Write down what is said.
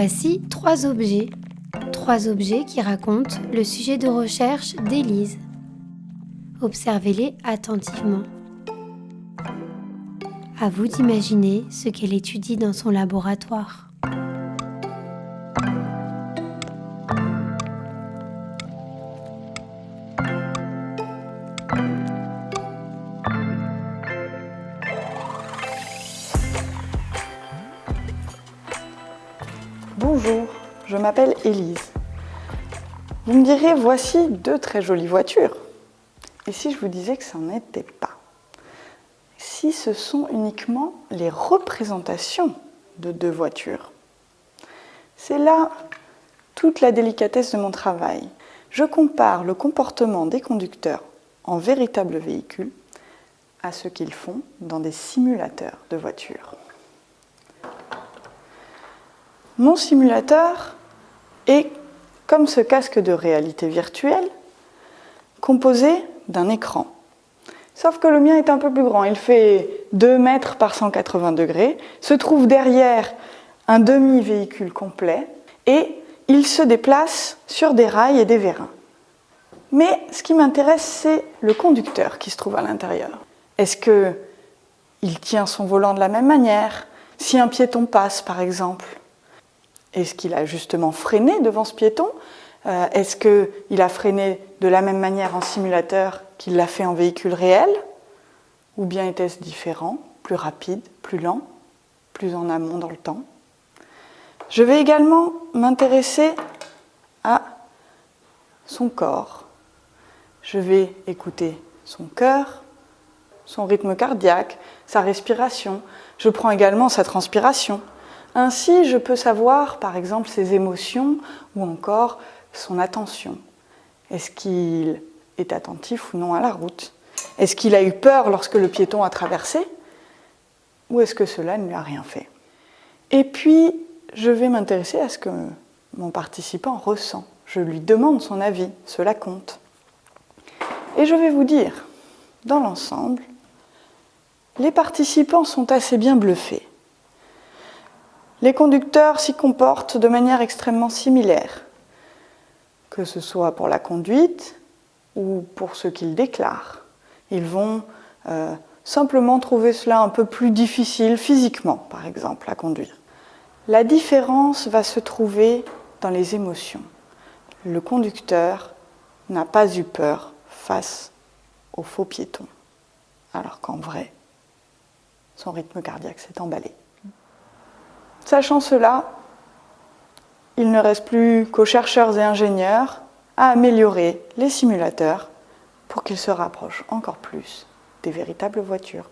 Voici 3 objets. 3 objets qui racontent le sujet de recherche d'Élise. Observez-les attentivement. À vous d'imaginer ce qu'elle étudie dans son laboratoire. Bonjour, je m'appelle Élise. Vous me direz, voici 2 très jolies voitures. Et si je vous disais que ça n'en était pas? Si ce sont uniquement les représentations de 2 voitures? C'est là toute la délicatesse de mon travail. Je compare le comportement des conducteurs en véritables véhicules à ce qu'ils font dans des simulateurs de voitures. Mon simulateur est, comme ce casque de réalité virtuelle, composé d'un écran. Sauf que le mien est un peu plus grand, il fait 2 mètres par 180 degrés, se trouve derrière un demi-véhicule complet et il se déplace sur des rails et des vérins. Mais ce qui m'intéresse, c'est le conducteur qui se trouve à l'intérieur. Est-ce qu'il tient son volant de la même manière? Si un piéton passe, par exemple, est-ce qu'il a justement freiné devant ce piéton? Est-ce qu'il a freiné de la même manière en simulateur qu'il l'a fait en véhicule réel? Ou bien était-ce différent, plus rapide, plus lent, plus en amont dans le temps? Je vais également m'intéresser à son corps. Je vais écouter son cœur, son rythme cardiaque, sa respiration. Je prends également sa transpiration. Ainsi, je peux savoir, par exemple, ses émotions ou encore son attention. Est-ce qu'il est attentif ou non à la route? Est-ce qu'il a eu peur lorsque le piéton a traversé? Ou est-ce que cela ne lui a rien fait? Et puis, je vais m'intéresser à ce que mon participant ressent. Je lui demande son avis, cela compte. Et je vais vous dire, dans l'ensemble, les participants sont assez bien bluffés. Les conducteurs s'y comportent de manière extrêmement similaire, que ce soit pour la conduite ou pour ce qu'ils déclarent. Ils vont simplement trouver cela un peu plus difficile physiquement, par exemple, à conduire. La différence va se trouver dans les émotions. Le conducteur n'a pas eu peur face au faux piéton, alors qu'en vrai, son rythme cardiaque s'est emballé. Sachant cela, il ne reste plus qu'aux chercheurs et ingénieurs à améliorer les simulateurs pour qu'ils se rapprochent encore plus des véritables voitures.